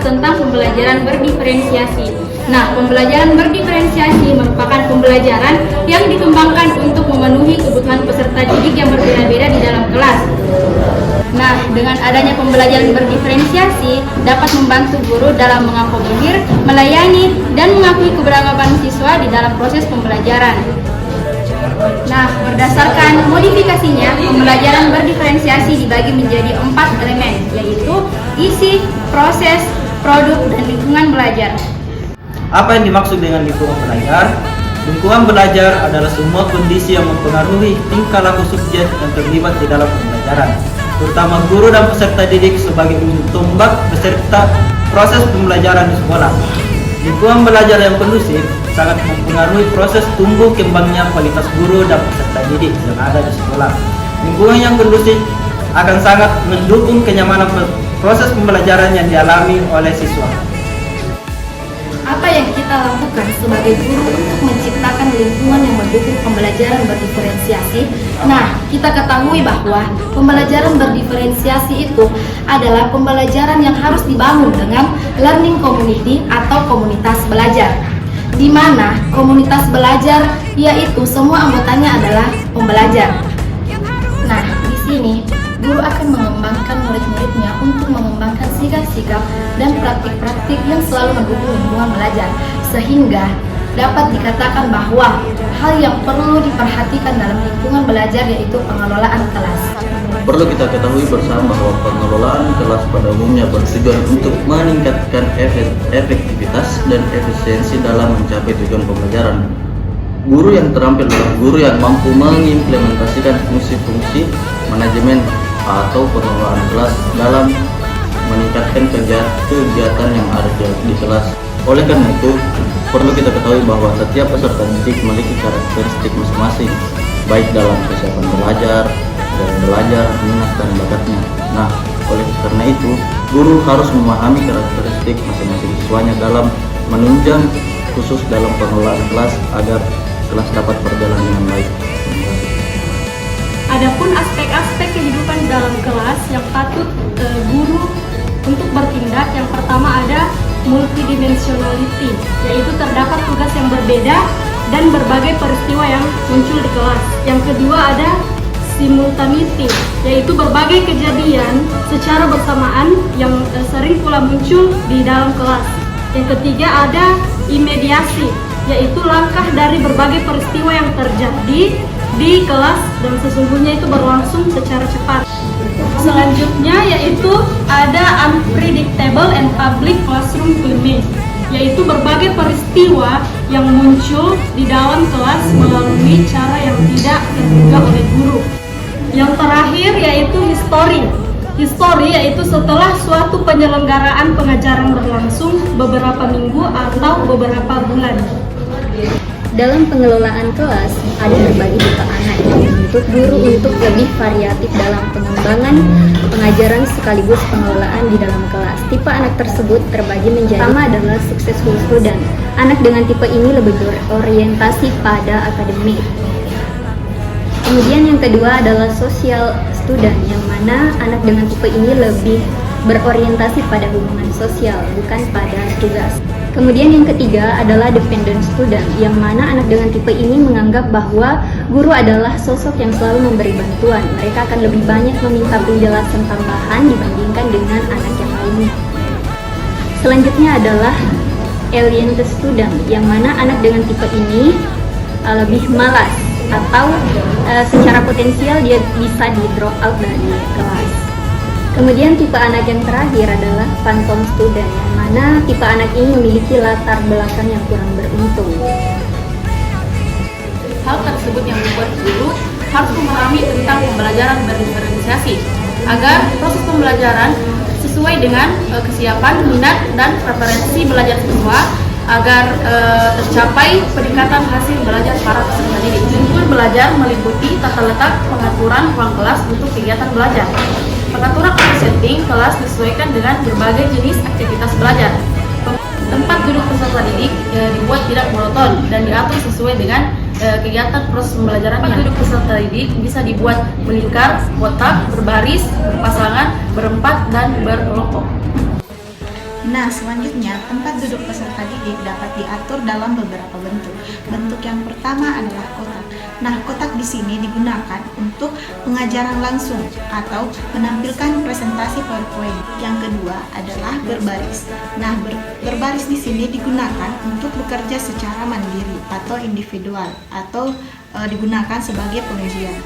tentang pembelajaran berdiferensiasi. Nah, pembelajaran berdiferensiasi merupakan pembelajaran yang dikembangkan untuk memenuhi kebutuhan peserta didik yang berbeda-beda di dalam kelas. Nah, dengan adanya pembelajaran berdiferensiasi dapat membantu guru dalam mengakomodir, melayani, dan mengakui keberagaman siswa di dalam proses pembelajaran. Nah, berdasarkan modifikasinya, pembelajaran berdiferensiasi dibagi menjadi 4 elemen, yaitu isi, proses, produk, dan lingkungan belajar. Apa yang dimaksud dengan lingkungan belajar? Lingkungan belajar adalah semua kondisi yang mempengaruhi tingkah laku subjek yang terlibat di dalam pembelajaran, terutama guru dan peserta didik sebagai ujung tombak beserta proses pembelajaran di sekolah. Lingkungan belajar yang kondusif sangat mempengaruhi proses tumbuh kembangnya kualitas guru dan peserta didik yang ada di sekolah. Lingkungan yang kondusif akan sangat mendukung kenyamanan proses pembelajaran yang dialami oleh siswa. Apa yang kita lakukan sebagai guru untuk menciptakan lingkungan yang mendukung pembelajaran berdiferensiasi? Nah, kita ketahui bahwa pembelajaran berdiferensiasi itu adalah pembelajaran yang harus dibangun dengan learning community atau komunitas belajar, di mana komunitas belajar yaitu semua anggotanya adalah pembelajar. Nah, di sini guru akan mengembangkan murid-muridnya untuk mengembangkan sikap-sikap dan praktik-praktik yang selalu mendukung lingkungan belajar, sehingga dapat dikatakan bahwa hal yang perlu diperhatikan dalam lingkungan belajar yaitu pengelolaan kelas. Perlu kita ketahui bersama bahwa pengelolaan kelas pada umumnya bertujuan untuk meningkatkan efektivitas dan efisiensi dalam mencapai tujuan pembelajaran. Guru yang terampil adalah guru yang mampu mengimplementasikan fungsi-fungsi manajemen atau pengelolaan kelas dalam meningkatkan kegiatan yang ada di kelas. Oleh karena itu, perlu kita ketahui bahwa setiap peserta didik memiliki karakteristik masing-masing, baik dalam kesiapan belajar, minat dan bakatnya. Nah, oleh karena itu, guru harus memahami karakteristik masing-masing siswanya dalam menunjang khusus dalam pengelolaan kelas agar kelas dapat berjalan dengan baik. Adapun aspek-aspek kehidupan dalam kelas yang patut guru untuk bertindak, yang pertama ada multidimensionality, yaitu terdapat tugas yang berbeda dan berbagai peristiwa yang muncul di kelas. Yang kedua ada simultaneity, yaitu berbagai kejadian secara bersamaan yang sering pula muncul di dalam kelas. Yang ketiga ada imediasi, yaitu langkah dari berbagai peristiwa yang terjadi di kelas dan sesungguhnya itu berlangsung secara cepat. Selanjutnya yaitu ada unpredictable and public classroom climate, yaitu berbagai peristiwa yang muncul di dalam kelas melalui cara yang tidak terduga oleh guru. Yang terakhir yaitu history. History yaitu setelah suatu penyelenggaraan pengajaran berlangsung beberapa minggu atau beberapa bulan. Dalam pengelolaan kelas, ada berbagai tipe anak yang menuntut guru untuk lebih variatif dalam pengembangan pengajaran sekaligus pengelolaan di dalam kelas. Tipe anak tersebut terbagi menjadi pertama adalah successful student. Anak dengan tipe ini lebih berorientasi pada akademik. Kemudian yang kedua adalah social student, yang mana anak dengan tipe ini lebih berorientasi pada hubungan sosial, bukan pada tugas. Kemudian yang ketiga adalah dependent student, yang mana anak dengan tipe ini menganggap bahwa guru adalah sosok yang selalu memberi bantuan. Mereka akan lebih banyak meminta penjelasan tambahan dibandingkan dengan anak yang lainnya. Selanjutnya adalah alien student, yang mana anak dengan tipe ini lebih malas atau secara potensial dia bisa di drop out dari kelas. Kemudian tipe anak yang terakhir adalah phantom student, yang mana tipe anak ini memiliki latar belakang yang kurang beruntung. Hal tersebut yang membuat guru harus memahami tentang pembelajaran berdiferensiasi agar proses pembelajaran sesuai dengan kesiapan, minat, dan preferensi belajar siswa agar tercapai peningkatan hasil belajar para peserta didik. Lingkungan belajar meliputi tata letak pengaturan ruang kelas untuk kegiatan belajar. Pengaturan setting kelas disesuaikan dengan berbagai jenis aktivitas belajar. Tempat duduk peserta didik dibuat tidak monoton dan diatur sesuai dengan kegiatan proses pembelajaran. Tempat duduk peserta didik bisa dibuat melingkar, kotak, berbaris, berpasangan, berempat, dan berkelompok. Nah, selanjutnya tempat duduk peserta didik dapat diatur dalam beberapa bentuk. Bentuk yang pertama adalah kotak. Nah, kotak di sini digunakan untuk pengajaran langsung atau menampilkan presentasi PowerPoint. Yang kedua adalah berbaris. Nah, berbaris di sini digunakan untuk bekerja secara mandiri atau individual atau digunakan sebagai pengujian.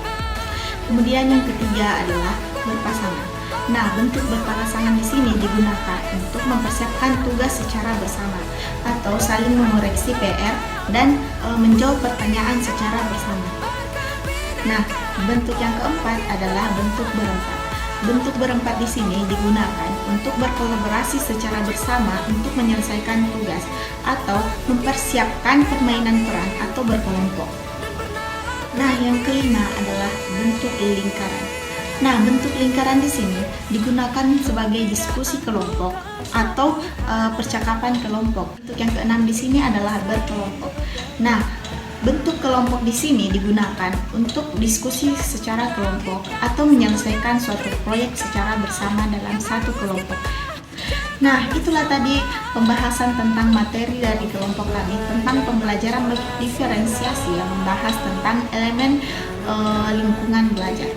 Kemudian yang ketiga adalah berpasangan. Nah, bentuk berpasangan di sini digunakan untuk mempersiapkan tugas secara bersama atau saling mengoreksi PR dan menjawab pertanyaan secara bersama. Nah, bentuk yang keempat adalah bentuk berempat. Bentuk berempat di sini digunakan untuk berkolaborasi secara bersama untuk menyelesaikan tugas atau mempersiapkan permainan peran atau berkelompok. Nah, yang kelima adalah bentuk lingkaran. Nah, bentuk lingkaran di sini digunakan sebagai diskusi kelompok atau percakapan kelompok. Bentuk yang keenam di sini adalah berkelompok. Nah, bentuk kelompok di sini digunakan untuk diskusi secara kelompok atau menyelesaikan suatu proyek secara bersama dalam satu kelompok. Nah, itulah tadi pembahasan tentang materi dari kelompok kami tentang pembelajaran diferensiasi yang membahas tentang elemen lingkungan belajar.